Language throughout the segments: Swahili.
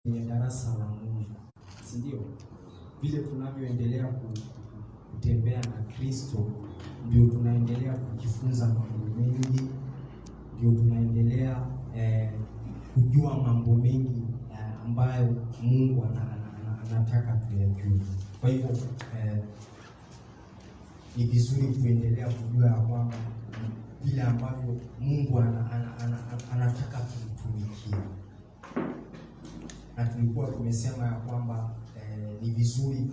kwenye darasa la Mungu, si ndio? Vile tunavyoendelea kutembea na Kristo, ndio tunaendelea kujifunza mambo mengi, ndio tunaendelea kujua mambo mengi ambayo Mungu anataka tuyajue. Kwa hivyo ni vizuri kuendelea kujua ya kwamba vile ambavyo Mungu anataka tumtumikie. Na tulikuwa tumesema ya kwamba ni vizuri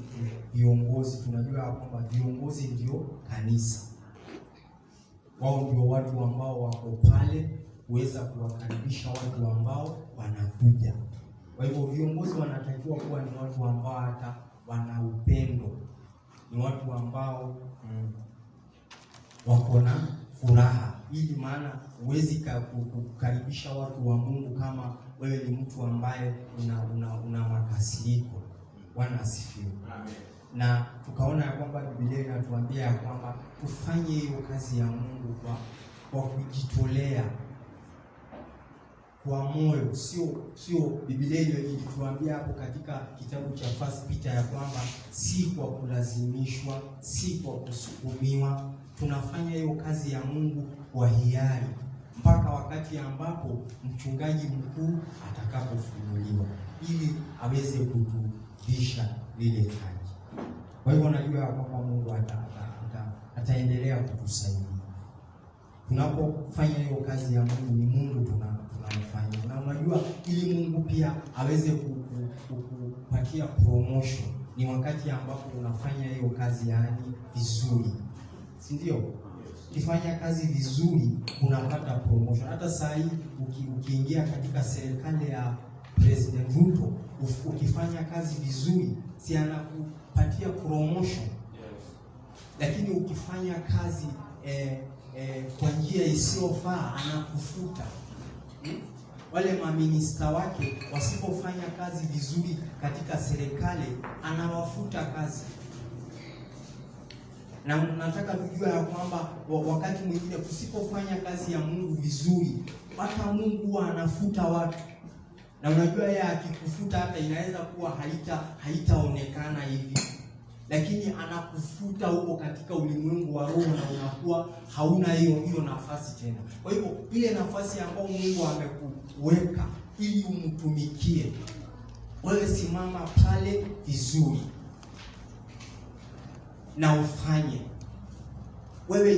viongozi, tunajua ya kwamba viongozi ndio kanisa. Wao ndio watu ambao wako pale kuweza kuwakaribisha watu ambao wanakuja. Kwa hivyo viongozi wanatakiwa kuwa ni watu ambao hata wana upendo, ni watu ambao wako na furaha, ili maana huwezi kukaribisha watu wa Mungu kama wewe ni mtu ambaye una makasiriko. Bwana asifiwe. Amen. Na tukaona ya kwamba Biblia inatuambia ya kwamba tufanye hiyo kazi ya Mungu kwa kujitolea, kwa moyo. Sio Biblia ile ilituambia hapo katika kitabu cha First Peter ya kwamba si kwa kulazimishwa, si kwa kusukumiwa. Tunafanya hiyo kazi ya Mungu kwa hiari mpaka wakati ambapo mchungaji mkuu atakapofunuliwa ili aweze kutuvisha lile taji. Kwa hivyo najua kwamba Mungu ataendelea kutusaidia. Tunapofanya hiyo kazi ya Mungu, ni Mungu tunamfanya. Na unajua ili Mungu pia aweze kupatia promotion, ni wakati ambapo unafanya hiyo kazi yani vizuri. Si ndio? Ukifanya kazi vizuri unapata promotion. Hata saa hii ukiingia katika serikali ya President Ruto, ukifanya kazi vizuri si anakupatia promotion. Lakini ukifanya kazi kwa njia isiyofaa anakufuta. Wale maminista wake wasipofanya kazi vizuri katika serikali anawafuta kazi. Na nataka kujua ya kwamba wakati mwingine usipofanya kazi ya Mungu vizuri, hata Mungu anafuta watu. Na unajua yeye akikufuta hata inaweza kuwa haitaonekana hivi, lakini anakufuta huko katika ulimwengu wa roho na unakuwa hauna hiyo nafasi tena. Kwa hivyo ile nafasi ambayo Mungu amekuweka ili umtumikie, wewe simama pale vizuri na ufanye. Wewe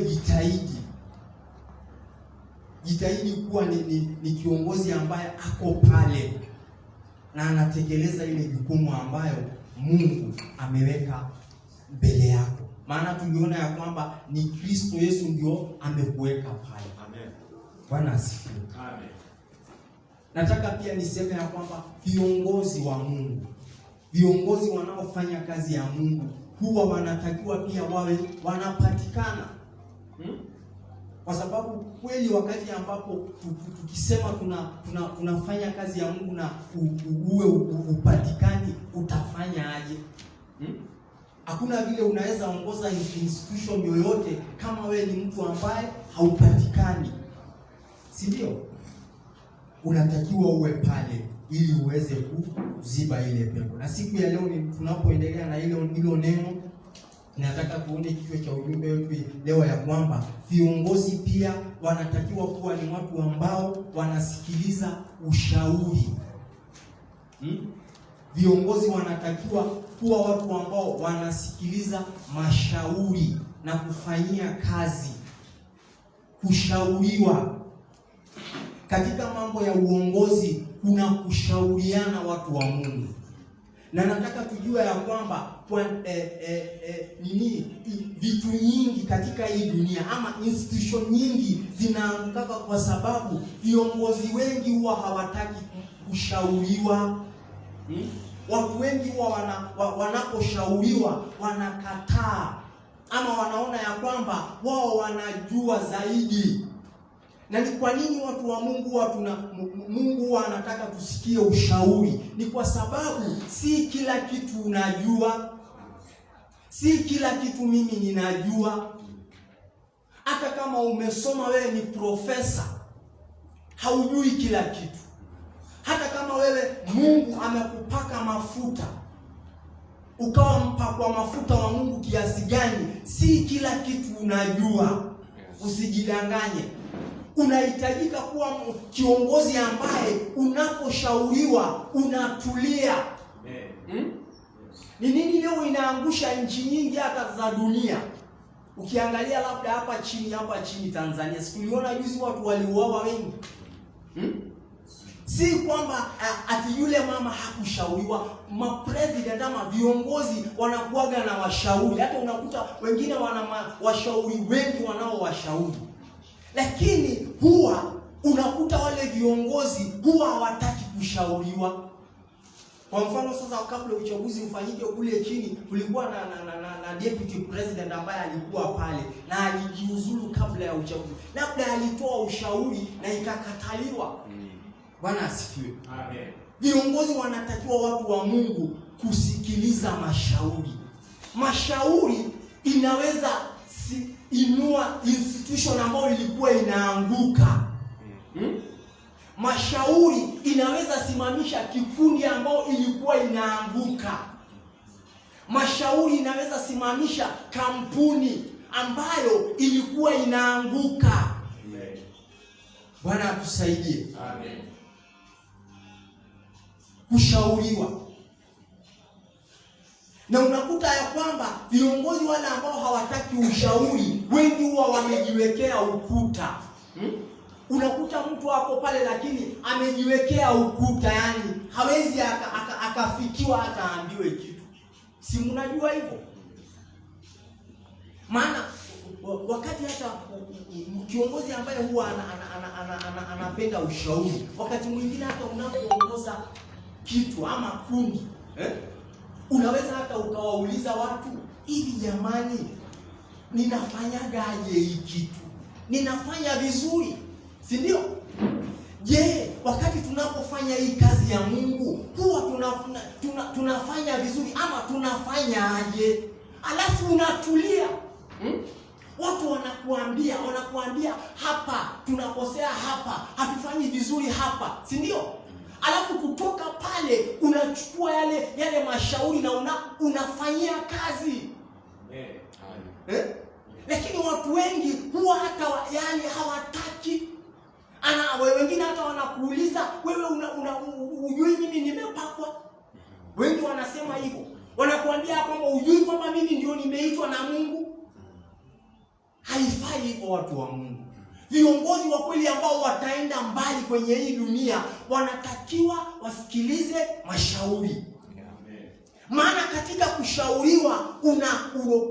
jitahidi kuwa ni kiongozi ambaye ako pale na anatekeleza ile jukumu ambayo Mungu ameweka mbele yako. Maana tuliona ya kwamba ni Kristo Yesu ndio amekuweka pale. Amen. Bwana asifiwe. Amen. Nataka pia niseme ya kwamba viongozi wa Mungu, viongozi wanaofanya kazi ya Mungu huwa wanatakiwa pia wawe wanapatikana. Kwa sababu kweli wakati ambapo tukisema tunafanya kazi ya Mungu na uwe upatikani, utafanya aje? Hakuna vile unaweza ongoza institution yoyote kama wewe ni mtu ambaye haupatikani. Si ndio? Unatakiwa uwe pale ili uweze kuziba ile pengo. Na siku ya leo tunapoendelea na hilo neno, nataka tuone kichwa cha ujumbe wetu leo ya kwamba viongozi pia wanatakiwa kuwa ni watu ambao wanasikiliza ushauri. Viongozi wanatakiwa kuwa watu ambao wanasikiliza mashauri na kufanyia kazi, kushauriwa. Katika mambo ya uongozi kuna kushauriana watu wa Mungu. Na nataka tujue ya kwamba vitu nyingi katika hii dunia ama institution nyingi zinaanguka kwa sababu viongozi wengi huwa hawataki kushauriwa. Watu wengi huwa wanaposhauriwa wanakataa, ama wanaona ya kwamba wao wanajua zaidi. Na ni kwa nini watu wa Mungu Mungu anataka tusikie ushauri? Ni kwa sababu si kila kitu unajua. Si kila kitu mimi ninajua. Hata kama umesoma, wewe ni profesa, haujui kila kitu. Hata kama wewe Mungu amekupaka mafuta, ukawa mpakwa mafuta wa Mungu kiasi gani, si kila kitu unajua. Usijidanganye. Unahitajika kuwa kiongozi ambaye unaposhauriwa unatulia. Ni nini leo inaangusha nchi nyingi hata za dunia? Ukiangalia labda hapa chini Tanzania, tuliona juzi watu waliuawa wengi. Si kwamba ati yule mama hakushauriwa. Mapresident ama viongozi wanakuaga na washauri. Hata unakuta wengine wana washauri wengi wanaowashauri. Lakini huwa unakuta wale viongozi huwa hawataki kushauriwa. Kwa mfano sasa, kabla uchaguzi ufanyike kule chini, kulikuwa na deputy president ambaye alikuwa pale na alijiuzulu kabla ya uchaguzi. Labda alitoa ushauri na ikakataliwa. Bwana asifiwe. Amen. Viongozi wanatakiwa, watu wa Mungu, kusikiliza mashauri. Mashauri inaweza inua institution ambayo ilikuwa inaanguka. Mashauri inaweza simamisha kikundi ambao ilikuwa inaanguka. Mashauri inaweza simamisha kampuni ambayo ilikuwa inaanguka. Amen. Bwana atusaidie. Amen. Kushauriwa. Na unakuta ya kwamba viongozi wale ambao hawataki ushauri, wengi huwa wamejiwekea ukuta. Unakuta mtu wako pale lakini amejiwekea ukuta, yani hawezi akafikiwa hata aambiwe kitu. Si mnajua hivyo? Maana wakati hata kiongozi ambaye huwa anapenda ushauri, wakati mwingine hata unapoongoza kitu ama kundi, unaweza hata ukawauliza watu, hivi jamani, ninafanyaga aje hii kitu? Ninafanya vizuri, si ndio? Je, wakati tunapofanya hii kazi ya Mungu huwa tunafanya vizuri ama tunafanya aje? Alafu unatulia. Watu wanakuambia hapa tunakosea, hapa hatufanyi vizuri hapa, si ndio? Alafu kutoka pale unachukua yale mashauri na unafanyia kazi. Lakini watu wengi huwa hata hawataki. Wengine hata wanakuuliza, wewe ujui mimi nimepakwa? Wengi wanasema hivyo. Wanakuambia kwamba ujui kwamba mimi ndio nimeitwa na Mungu. Haifai hivyo, watu wa Mungu. Viongozi wa kweli ambao wataenda mbali kwenye hii dunia wanatakiwa wasikilize mashauri. Maana katika kushauriwa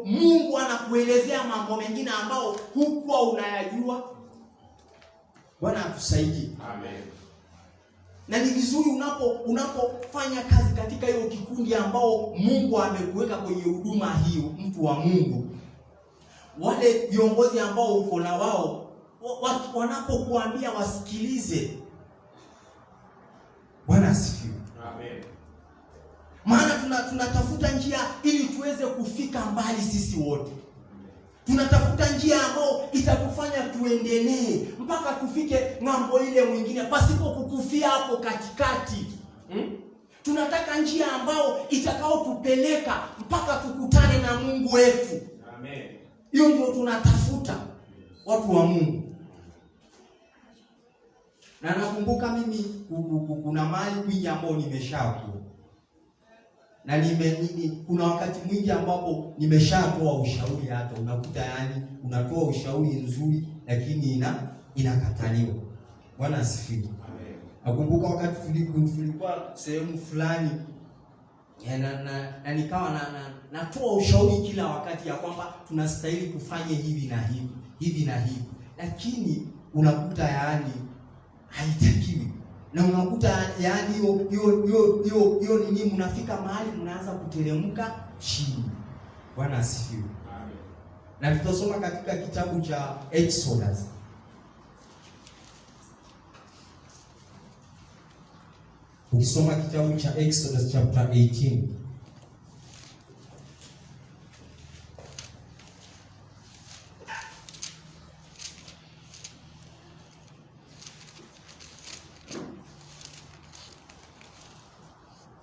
Mungu anakuelezea mambo mengine ambao hukuwa unayajua. Bwana atusaidie. Amen. Na ni vizuri unapofanya kazi katika hiyo kikundi ambao Mungu amekuweka kwenye huduma hiyo, mtu wa Mungu, wale viongozi ambao uko na wao wanapokuambia wasikilize. Bwana asifiwe. Amen. Maana tunatafuta njia ili tuweze kufika mbali sisi wote. Tunatafuta njia ambayo itatufanya tuendelee mpaka tufike ng'ambo ile mwingine pasipo kukufia hapo katikati. Tunataka njia ambayo itakaotupeleka mpaka tukutane na Mungu wetu. Amen. Hiyo ndio tunatafuta, watu wa Mungu. Na nakumbuka mimi kuna mahali kwingi ambao nimeshakuwa. Na kuna wakati mwingi ambapo nimeshatoa ushauri, hata unakuta unatoa ushauri nzuri lakini inakataliwa. Bwana asifiwe. Amen. Nakumbuka wakati tulikuwa sehemu fulani na nikawa natoa ushauri kila wakati ya kwamba tunastahili kufanya hivi na hivi, hivi na hivi. Lakini unakuta haitakiwi. Na unakuta hiyo nini, mnafika mahali mnaanza kuteremka chini. Bwana asifiwe. Amen. Na tutasoma katika kitabu cha Exodus. Ukisoma kitabu cha Exodus chapter 18.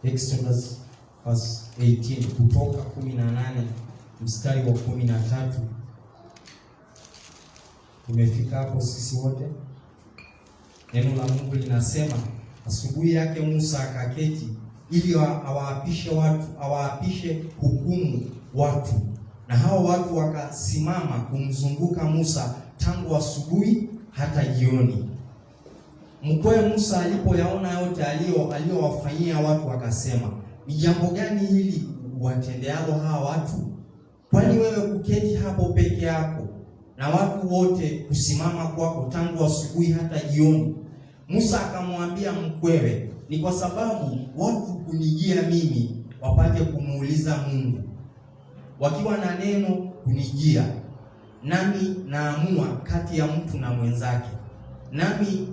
Exodus verse 18, Kutoka 18 mstari wa 13. Tumefika hapo sisi wote. Neno la Mungu linasema, asubuhi yake Musa akaketi ili awaapishe hukumu watu. Na hao watu wakasimama kumzunguka Musa tangu asubuhi hata jioni. Mkwe Musa alipoyaona yote aliyowafanyia watu akasema, ni jambo gani hili watendealo hawa watu? Kwani wewe kuketi hapo peke yako na watu wote kusimama kwako tangu asubuhi hata jioni? Musa akamwambia mkwewe, ni kwa sababu watu kunijia mimi wapate kumuuliza Mungu. Wakiwa na neno kunijia, nami naamua kati ya mtu na mwenzake. Nami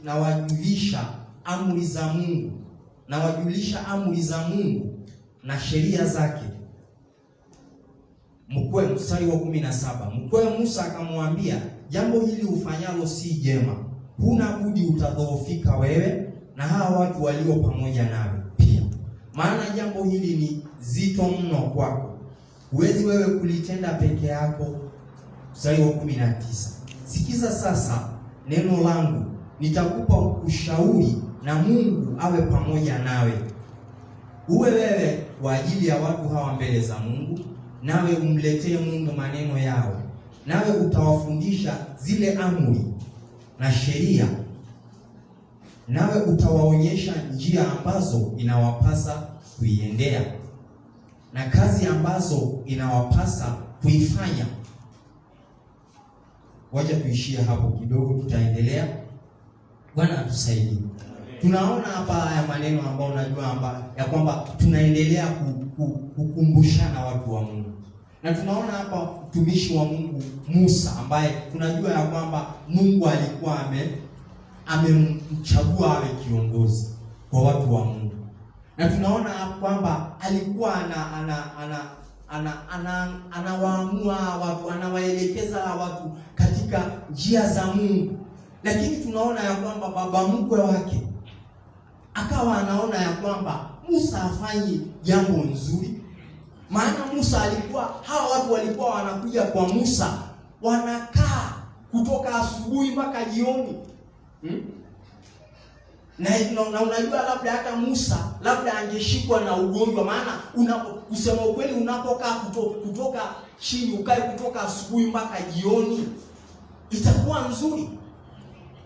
nawajulisha amri za Mungu, nawajulisha amri za Mungu na sheria zake. Mstari wa 17. Mkwe Musa akamwambia, jambo hili ufanyalo si jema. Huna budi utadhoofika wewe na hawa watu walio pamoja nawe pia, maana jambo hili ni zito mno kwako. Huwezi wewe kulitenda peke yako. Mstari wa 19. Sikiza sasa neno langu, nitakupa ushauri na Mungu awe pamoja nawe. Uwe wewe kwa ajili ya watu hawa mbele za Mungu, nawe umletee Mungu maneno yao, nawe utawafundisha zile amri na sheria, nawe utawaonyesha njia ambazo inawapasa kuiendea na kazi ambazo inawapasa kuifanya. Wacha tuishie hapo kidogo, tutaendelea. Bwana atusaidie. Tunaona hapa haya maneno ambayo unajua ya kwamba tunaendelea kukumbushana watu wa Mungu. Na tunaona hapa mtumishi wa Mungu Musa, ambaye tunajua ya kwamba Mungu alikuwa amemchagua awe kiongozi kwa watu wa Mungu. Na tunaona kwamba alikuwa anawaamua watu, anawaelekeza watu katika njia za Mungu. Lakini tunaona ya kwamba baba mkwe wake akawa anaona ya kwamba Musa hafanyi jambo nzuri. Maana Musa hawa watu walikuwa wanakuja kwa Musa, wanakaa kutoka asubuhi mpaka jioni. Na unajua labda hata Musa labda angeshikwa na ugonjwa, maana kusema ukweli unapokaa kutoka chini ukae kutoka asubuhi mpaka jioni itakuwa nzuri.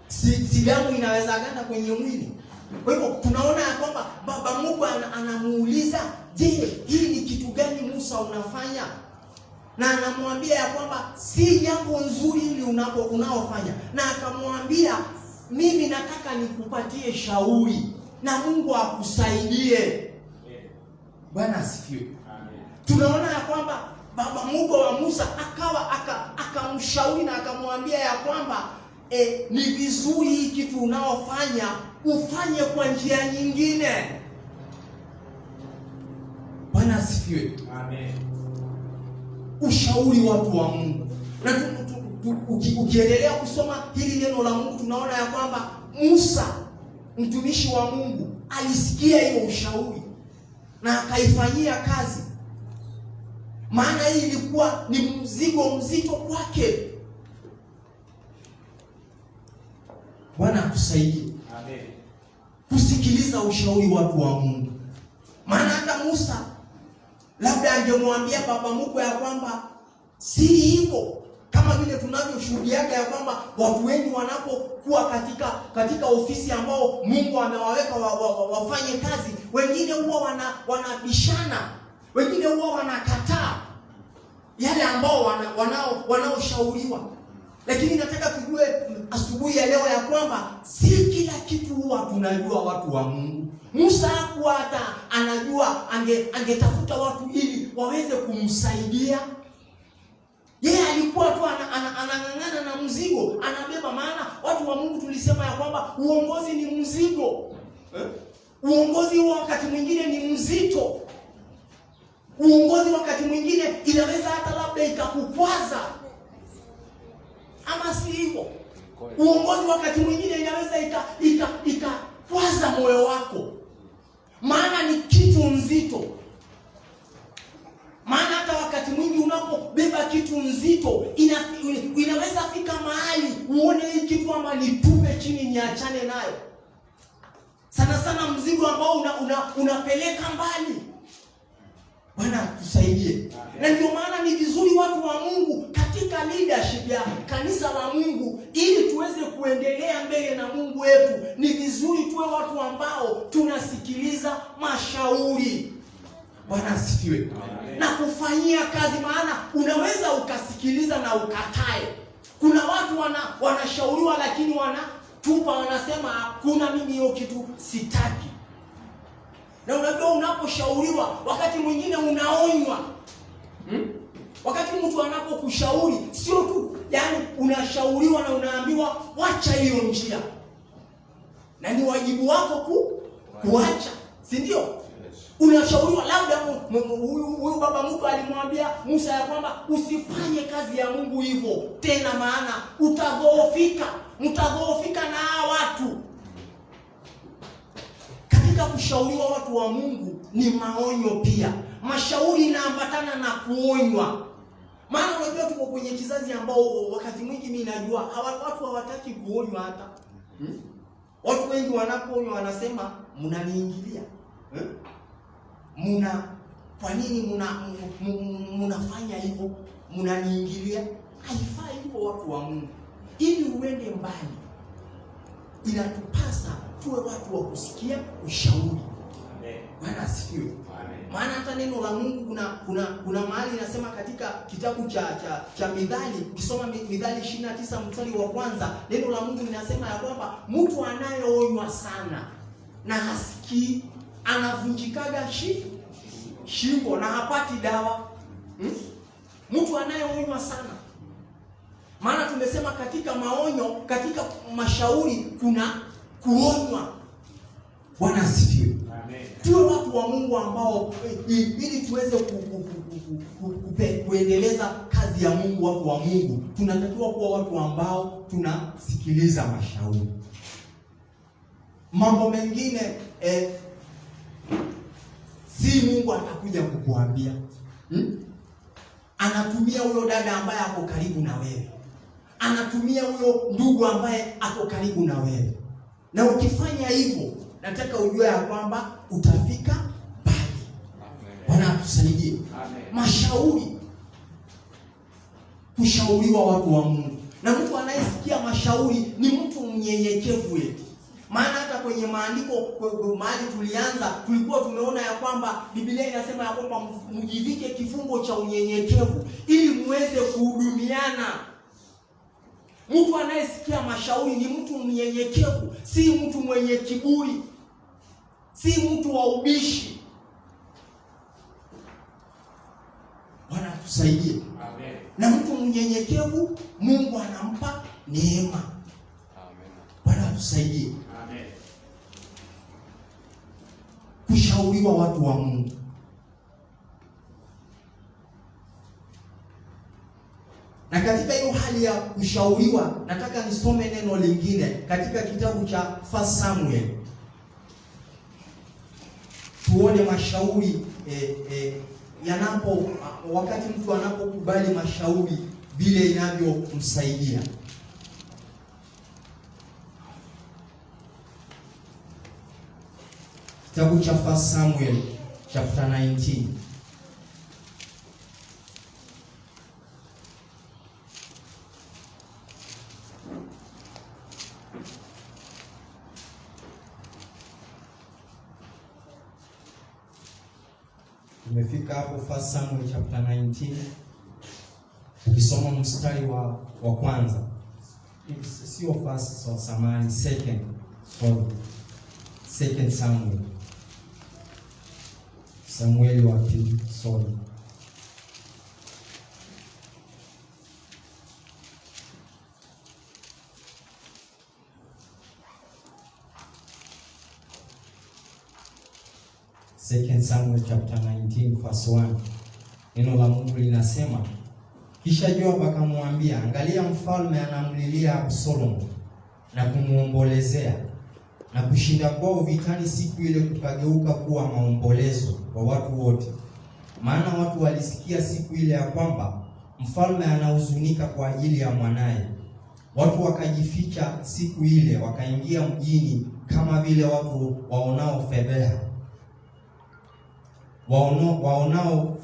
Si damu inaweza ganda kwenye mwili. Kwa hivyo tunaona ya kwamba baba Mungu anamuuliza, je, hii ni kitu gani Musa unafanya? Na anamwambia ya kwamba si jambo nzuri hili unaofanya. Na akamwambia, mimi nataka nikupatie shauri na Mungu akusaidie. Bwana asifiwe. Amen. Tunaona ya kwamba baba Mungu wa Musa akamshauri na akamwambia ya kwamba ni vizuri hii kitu unaofanya ufanye kwa njia nyingine. Bwana asifiwe. Amen. Ushauri watu wa Mungu. Na ukiendelea kusoma hili neno la Mungu tunaona ya kwamba Musa mtumishi wa Mungu alisikia hiyo ushauri na akaifanyia kazi. Maana hii ilikuwa ni mzigo mzito kwake. Bwana akusaidie. Amen. Kusikiliza ushauri watu wa Mungu. Maana hata Musa labda angemwambia baba mkwe ya kwamba si hivyo, kama vile tunavyoshuhudiaga ya kwamba watu wengi wanapokuwa katika ofisi ambao Mungu amewaweka wafanye kazi, wengine huwa wanabishana, wengine huwa wanakataa yale ambao wanaoshauriwa. Lakini nataka tujue asubuhi ya leo ya kwamba si kila kitu huwa tunajua watu wa Mungu. Musa hakuwa hata anajua, angetafuta watu ili waweze kumsaidia. Yeye alikuwa tu anang'ang'ana na mzigo, anabeba. Maana watu wa Mungu tulisema ya kwamba uongozi ni mzigo. Uongozi wakati mwingine ni mzito. Uongozi wakati mwingine inaweza hata labda ikakukwaza. Ama si hivyo. Uongozi wakati mwingine inaweza waza moyo wako, maana ni kitu nzito. Maana hata wakati mwingi unapobeba kitu nzito, inaweza fika mahali uone hii kitu ama nitupe chini niachane nayo. Sana sana mzigo ambao unapeleka mbali. Bwana tusaidie. Na ndio maana ni vizuri watu wa Mungu katika leadership ya kanisa la Mungu, ili tuweze kuendelea mbele na Mungu wetu, ni vizuri tuwe watu ambao tunasikiliza mashauri. Bwana asifiwe. Na kufanyia kazi, maana unaweza ukasikiliza na ukatae. Kuna watu wanashauriwa lakini wanatupa, wanasema hakuna, mimi hiyo kitu sitaki. Na unajua unaposhauriwa wakati mwingine unaonywa. Wakati mtu anapokushauri sio tu yani unashauriwa na unaambiwa wacha hiyo njia. Na ni wajibu wako kuacha, si ndio? Unashauriwa, labda huyu baba mtu alimwambia Musa ya kwamba usifanye kazi ya Mungu hivyo tena, maana mtadhoofika na hawa watu. Katika kushauriwa watu wa Mungu ni maonyo pia. Mashauri inaambatana na kuonywa. Maana unajua tuko kwenye kizazi ambao wakati mwingi mimi najua watu hawataki kuonywa hata. Watu wengi wanapoonywa wanasema mnaniingilia. Kwa nini mnafanya hivyo? Mnaniingilia. Haifai hivyo watu wa Mungu. Ili uende mbali, inatupasa tuwe watu wa kusikia ushauri. Bwana asifiwe. Maana hata neno la Mungu kuna mahali inasema katika kitabu cha Mithali, ukisoma Mithali 29 mstari wa kwanza, neno la Mungu linasema ya kwamba mtu anayeonywa sana na hasikii anavunjikaga shingo na hapati dawa. Mtu anayeonywa sana. Maana tumesema katika maonyo, katika mashauri kuna kuonywa. Bwana asifiwe. Amen. Tuwe watu wa Mungu ambao ili tuweze kuendeleza kazi ya Mungu, watu wa Mungu, tunatakiwa kuwa watu ambao tunasikiliza mashauri. Mambo mengine si Mungu atakuja kukuambia. Anatumia huyo dada ambaye ako karibu na wewe. Anatumia huyo ndugu ambaye ako karibu na wewe. Na ukifanya hivyo, nataka ujue ya kwamba utafika mbali. Bwana atusaidie. Mashauri. Kushauriwa watu wa Mungu. Na mtu anayesikia mashauri ni mtu mnyenyekevu wetu. Maana hata kwenye maandiko mahali tulianza tulikuwa tumeona ya kwamba Biblia inasema ya kwamba mjivike kifungo cha unyenyekevu ili muweze kuhudumiana. Mtu anayesikia mashauri ni mtu mnyenyekevu, si mtu mwenye kiburi, si mtu wa ubishi. Bwana tusaidie. Amen. Na mtu mnyenyekevu Mungu anampa neema. Amen. Bwana tusaidie. Amen. Kushauriwa watu wa Mungu. Na katika hiyo hali ya kushauriwa, nataka nisome neno lingine katika kitabu cha 1 Samuel. Tuone mashauri wakati mtu anapokubali mashauri vile inavyomsaidia. Kitabu cha 1 Samuel chapter 19. Tumefika hapo 1 Samuel chapter 19. Ukisoma mstari wa kwanza. Sio first, so samani second. Second Samuel. Samueli wa pili, sorry. Second Samuel chapter 19 verse 1. Neno la Mungu linasema, kisha Joabu akamwambia, angalia mfalme anamlilia Absalom na kumuombolezea. Na kushinda kwao vitani siku ile kukageuka kuwa maombolezo kwa watu wote. Maana watu walisikia siku ile ya kwamba mfalme anahuzunika kwa ajili ya mwanaye. Watu wakajificha siku ile, wakaingia mjini kama vile watu waonao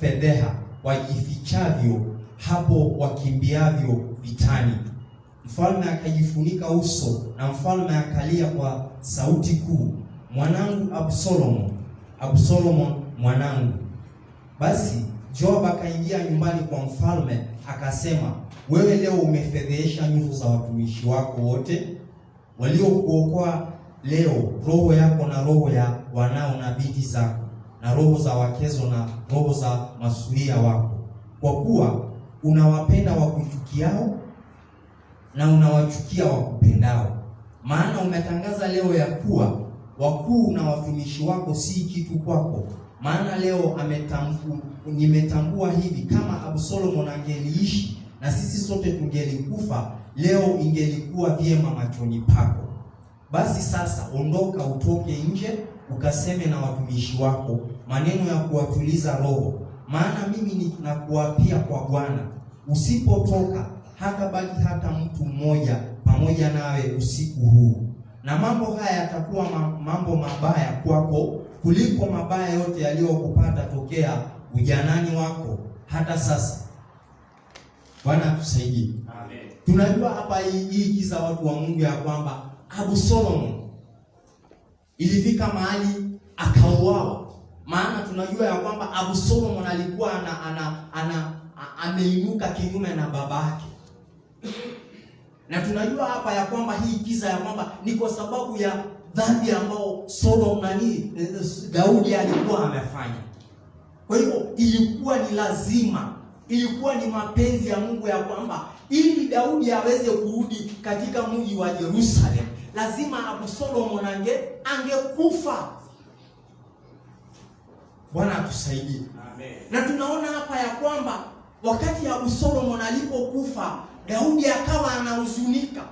fedheha wajifichavyo hapo wakimbiavyo vitani. Mfalme akajifunika uso, na mfalme akalia kwa sauti kuu, mwanangu Absalomu, mwanangu. Basi Joab akaingia nyumbani kwa mfalme akasema, wewe leo umefedhehesha nyuso za watumishi wako wote waliokuokoa leo, roho yako na roho ya wanao na binti zako na roho za wakezo na roho za masuria wako, kwa kuwa unawapenda wakuchukiao na unawachukia wakupendao. Maana umetangaza leo ya kuwa wakuu na watumishi wako si kitu kwako. Maana leo nimetambua hivi, kama Absalomu angeliishi na sisi sote tungelikufa, leo ingelikuwa vyema machoni pako. Basi sasa ondoka, utoke nje, ukaseme na watumishi wako maneno ya kuwatuliza roho. Maana mimi ninakuapia kwa Bwana, usipotoka hatabaki hata mtu mmoja pamoja nawe usiku huu. Na mambo haya yatakuwa mambo mabaya kwako kuliko mabaya yote yaliyokupata tokea ujanani wako hata sasa. Bwana tusaidie. Amen. Tunajua hapa hii kisa watu wa Mungu ya kwamba Absalomu ilifika mahali akauawa. Maana tunajua ya kwamba Absalomu alikuwa ameinuka kinyume na babake. Na tunajua hapa ya kwamba hii kisa ya kwamba ni kwa sababu ya dhambi ambao Daudi alikuwa amefanya. Kwa hivyo ilikuwa ni lazima, ilikuwa ni mapenzi ya Mungu ya kwamba ili Daudi aweze kurudi katika mji wa Yerusalem, lazima Absalomu angekufa. Bwana atusaidie. Amen. Na tunaona hapa ya kwamba wakati Absalomu alipokufa, Daudi akawa anahuzunika.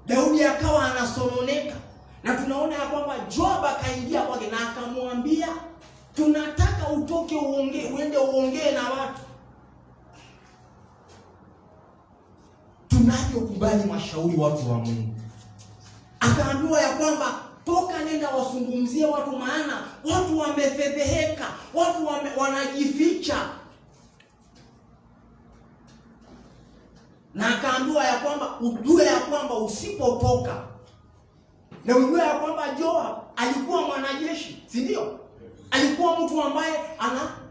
Daudi akawa anasononeka. Na tunaona ya kwamba Joab akaingia kwake na akamwambia, tunataka utoke uende uongee na watu. Tunavyokubali mashauri watu wa Mungu. Akaambiwa ya kwamba toka nenda wasungumzie watu, maana watu wamefedheheka, watu wanajificha. Na akaambiwa ya kwamba ujue ya kwamba usipotoka, na ujue ya kwamba Joab alikuwa mwanajeshi, si ndio? Alikuwa mtu ambaye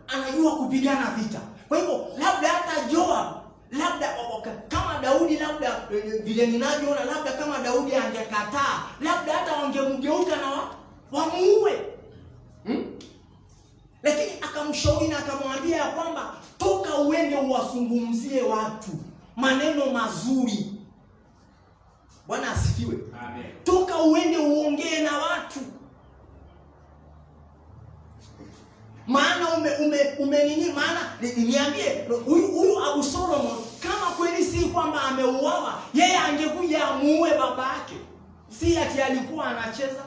anajua kupigana vita. Kwa hivyo labda hata Joab, labda kama Daudi, labda vile ninavyoona, labda kama Daudi angekataa, labda hata wangemgeuka na wamuue. Lakini akamshauri na akamwambia ya kwamba toka uende uwazungumzie watu maneno mazuri. Bwana asifiwe. Amen. Toka uende uongee na watu. Maana maana niambie, huyu Absalomu kama kweli si kwamba ameuawa, yeye angekuja amuue baba yake. Si ati alikuwa anacheza.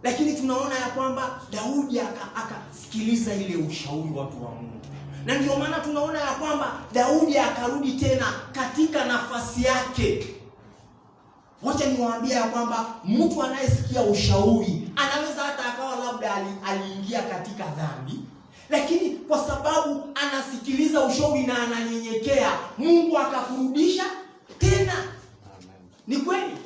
Lakini tunaona ya kwamba Daudi akasikiliza ile ushauri watu wa Mungu. Na ndio maana tunaona ya kwamba Daudi akarudi tena katika nafasi yake. Wacha niwaambie ya kwamba mtu anayesikia ushauri anaweza hata akawa labda aliingia katika dhambi, lakini kwa sababu anasikiliza ushauri na ananyenyekea, Mungu akakurudisha tena. Amen. Ni kweli?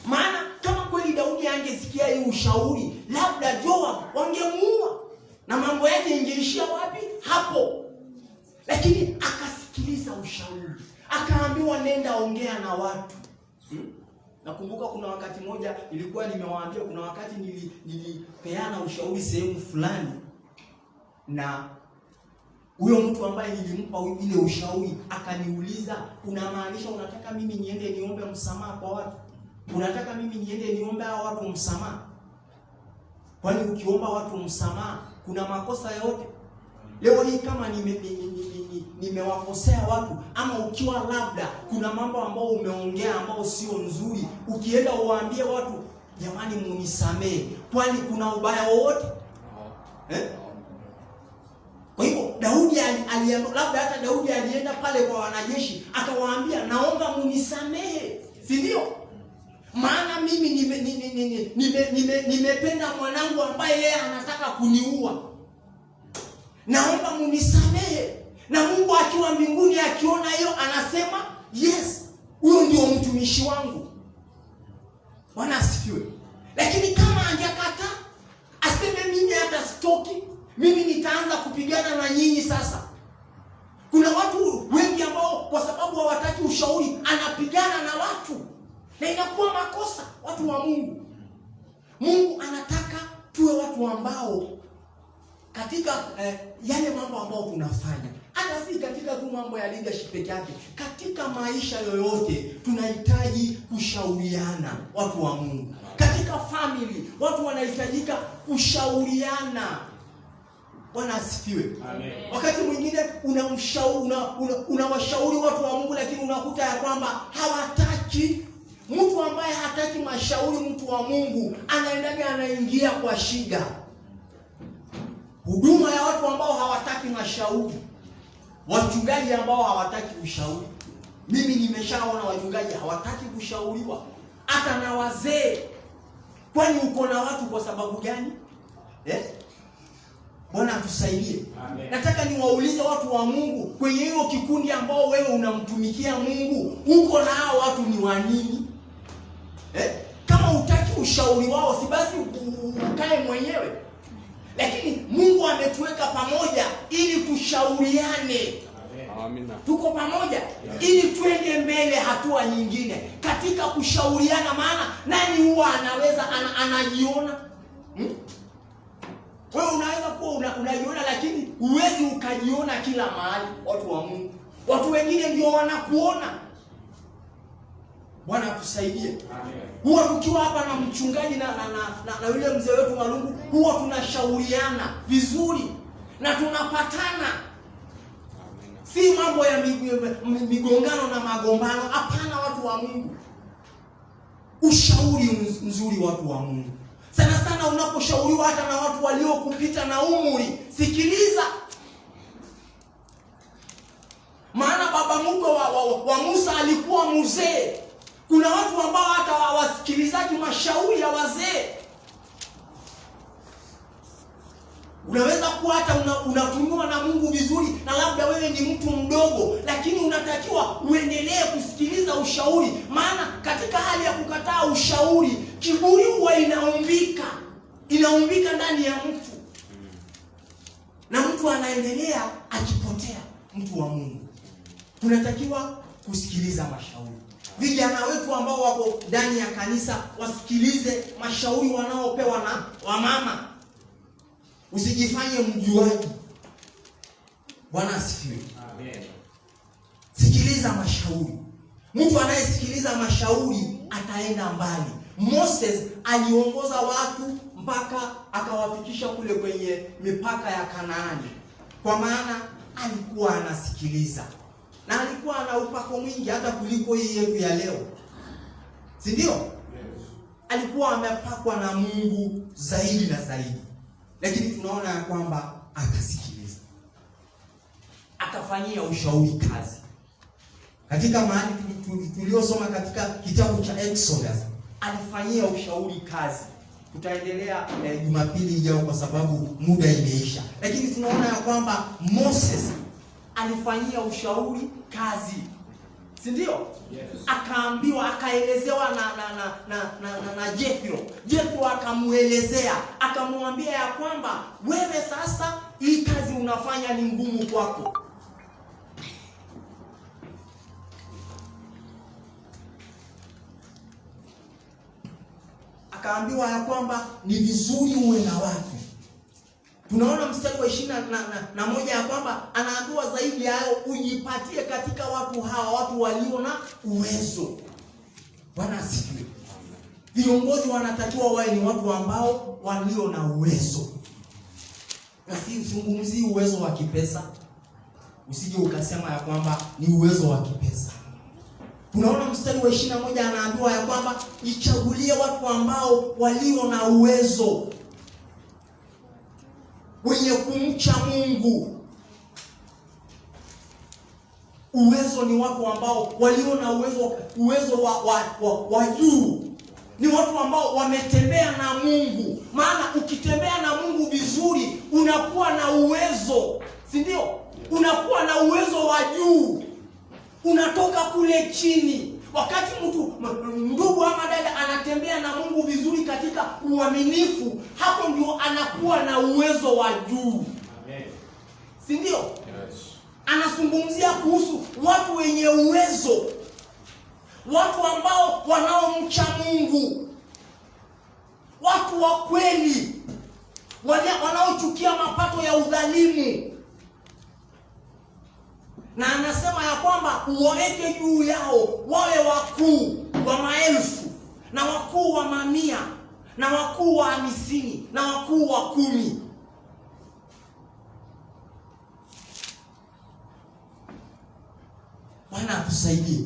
Maana kama kweli Daudi angesikia hii ushauri, labda Joab wangemuua na mambo yake ingeishia wapi? Hapo. Lakini akasikiliza ushauri. Akaambiwa nenda ongea na watu. Nakumbuka kuna wakati moja ilikuwa nimewaambia, kuna wakati nilipeana ushauri sehemu fulani, na huyo mtu ambaye nilimpa ile ushauri akaniuliza, unamaanisha unataka mimi niende niombe msamaha kwa watu? Unataka mimi niende niombe hao watu msamaha? Kwani ukiomba watu msamaha kuna makosa yote? Leo hii kama nimewakosea watu, ama ukiwa labda kuna mambo ambayo umeongea ambao sio nzuri, ukienda uwaambie watu, jamani munisamee, kwani kuna ubaya wowote? Kwa hivyo Daudi labda hata Daudi alienda pale kwa wanajeshi akawaambia, naomba munisamehe, si ndio? Maana mimi nimependa mwanangu ambaye yeye anataka kuniua. Naomba munisamehe. Na Mungu akiwa mbinguni akiona hiyo anasema, yes, huyo ndio mtumishi wangu. Bwana asifiwe. Lakini kama angekata, aseme mimi hata stoki, mimi nitaanza kupigana na nyinyi sasa. Kuna watu wengi ambao kwa sababu hawataki ushauri anapigana na watu. Na inakuwa makosa, watu wa Mungu. Mungu anataka tuwe watu ambao katika yale mambo ambayo tunafanya, hata si katika tu mambo ya leadership peke yake, katika maisha yoyote tunahitaji kushauriana, watu wa Mungu. Katika family watu wanahitajika kushauriana. Bwana asifiwe. Amen. Wakati mwingine unawashauri watu wa Mungu, lakini unakuta ya kwamba hawataki. Mtu ambaye hataki mashauri, mtu wa Mungu, anaingia kwa shida. Huduma ya watu ambao hawataki mashauri, wachungaji ambao hawataki ushauri. Mimi nimeshaona wachungaji hawataki kushauriwa, hata na wazee. Kwani uko na watu kwa sababu gani? Bwana atusaidie. Amen. Nataka niwaulize watu wa Mungu, kwenye hiyo kikundi ambao wewe unamtumikia Mungu, uko na hao watu ni wa nini? Kama hutaki ushauri wao, si basi ukae mwenyewe. Lakini Mungu ametuweka pamoja ili tushauriane. Amina. Tuko pamoja ili tuende mbele hatua nyingine katika kushauriana. Maana nani huwa anaweza anajiona? Wewe unaweza kuwa unajiona, lakini huwezi ukajiona kila mahali, watu wa Mungu. Watu wengine ndio wanakuona. Bwana atusaidie. Amen. Huwa tukiwa hapa na mchungaji na yule mzee wetu Malungu, huwa tunashauriana vizuri na tunapatana. Amen. Si mambo ya migongano na magombano, hapana, watu wa Mungu. Ushauri mzuri, watu wa Mungu. Sana sana unaposhauriwa hata na watu waliokupita na umri, sikiliza. Maana baba mkwe wa Musa alikuwa mzee. Kuna watu ambao hata hawasikilizaji mashauri ya wazee. Unaweza kuwa hata unatumiwa na Mungu vizuri, na labda wewe ni mtu mdogo, lakini unatakiwa uendelee kusikiliza ushauri. Maana katika hali ya kukataa ushauri, kiburi huwa inaumbika ndani ya mtu, na mtu anaendelea akipotea. Mtu wa Mungu, tunatakiwa kusikiliza mashauri. Vijana wetu ambao wako ndani ya kanisa wasikilize mashauri wanaopewa na wamama. Usijifanye mjuaji. Bwana asifiwe. Amen. Sikiliza mashauri. Mtu anayesikiliza mashauri ataenda mbali. Moses aliongoza watu mpaka akawafikisha kule kwenye mipaka ya Kanaani, kwa maana alikuwa anasikiliza. Na alikuwa ana upako mwingi hata kuliko hii yetu ya leo. Si ndio? Yes. Alikuwa amepakwa na Mungu zaidi na zaidi. Lakini tunaona ya kwamba akasikiliza. Akafanyia ushauri kazi. Katika mahali tuliosoma katika kitabu cha Exodus, alifanyia ushauri kazi. Tutaendelea Jumapili ijayo kwa sababu muda imeisha. Lakini tunaona ya kwamba Moses alifanyia ushauri kazi. Si ndio? Yes. Akaambiwa, akaelezewa na Jethro. Jethro akamuelezea, akamwambia ya kwamba wewe sasa hii kazi unafanya ni ngumu kwako. Akaambiwa ya kwamba ni vizuri uwe na watu. Tunaona mstari wa 21 ya kwamba anaambiwa zaidi ya hayo ujipatie katika watu hawa, watu walio na uwezo. Bwana asifiwe. Viongozi wanatakiwa wawe ni watu ambao walio na uwezo. Na si zungumzi uwezo wa kipesa. usije ukasema ya kwamba ni uwezo wa kipesa. Tunaona mstari wa 21 anaambiwa ya kwamba ichagulie watu ambao walio na uwezo, wenye kumcha Mungu. Uwezo ni watu ambao walio na uwezo wa juu. Ni watu ambao wametembea na Mungu. Maana ukitembea na Mungu vizuri, unakuwa na uwezo, si ndio? Unakuwa na uwezo wa juu. Unatoka kule chini. Wakati mtu ndugu ama dada anatembea na Mungu vizuri katika uaminifu, hapo ndio anakuwa na uwezo wa juu. Amen. Si ndio? Yes. Anazungumzia kuhusu watu wenye uwezo. Watu ambao wanaomcha Mungu. Watu wa kweli. Wanaochukia mapato ya udhalimu. Na anasema ya kwamba uwaweke juu yao wawe wakuu wa maelfu, na wakuu wa mamia, na wakuu wa 50, na wakuu wa 10. Bwana atusaidie.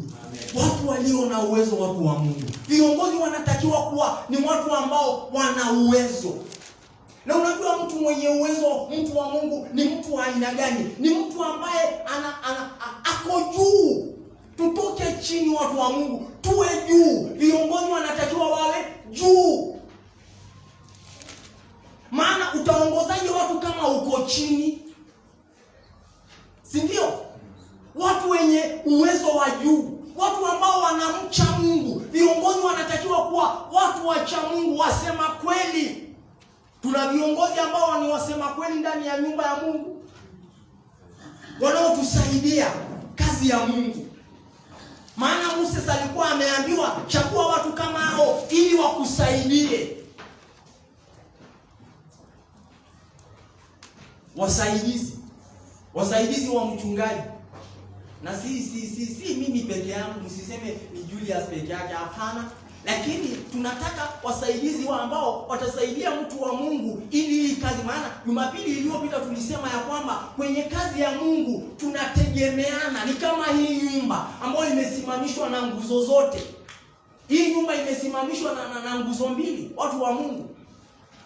Watu walio na uwezo, watu wa Mungu. Viongozi wanatakiwa kuwa ni watu ambao wana uwezo. Na unajua mtu mwenye uwezo, mtu wa Mungu ni mtu wa aina gani? Ni mtu ambaye ako juu. Tutoke chini watu wa Mungu, tuwe juu. Viongozi wanatakiwa wawe juu. Maana utaongozaje watu kama uko chini? Si ndio? Watu wenye uwezo wa juu, watu ambao wanamcha Mungu. Viongozi wanatakiwa kuwa watu wacha Mungu, wasema kweli. Tuna viongozi ambao ni wasema kweli ndani ya nyumba ya Mungu, wanaotusaidia kazi ya Mungu. Maana Musa alikuwa ameambiwa chagua watu kama hao ili wakusaidie. Wasaidizi wa mchungaji. Na si mimi peke yangu, msiseme ni Julius peke yake, hapana. Lakini tunataka wasaidizi ambao watasaidia mtu wa Mungu ili kazi. Maana Jumapili iliyopita tulisema ya kwamba kwenye kazi ya Mungu tunategemeana. Ni kama hii nyumba ambayo imesimamishwa na nguzo zote. Hii nyumba imesimamishwa na nguzo mbili, watu wa Mungu.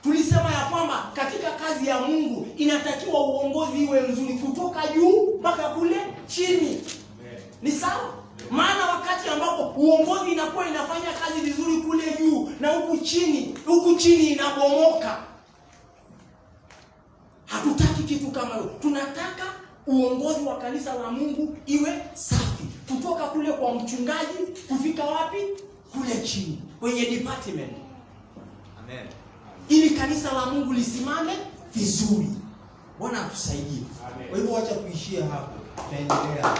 Tulisema ya kwamba katika kazi ya Mungu inatakiwa uongozi iwe nzuri kutoka juu mpaka kule chini. Ni sawa? Maana wakati ambapo uongozi inakuwa inafanya kazi vizuri kule juu na huku chini inabomoka, hatutaki kitu kama hiyo. Tunataka uongozi wa kanisa la Mungu iwe safi, kutoka kule kwa mchungaji kufika wapi? Kule chini kwenye department. Amen. Ili kanisa la Mungu lisimame vizuri. Bwana atusaidie. Kwa hivyo acha kuishia hapo. Tutaendelea.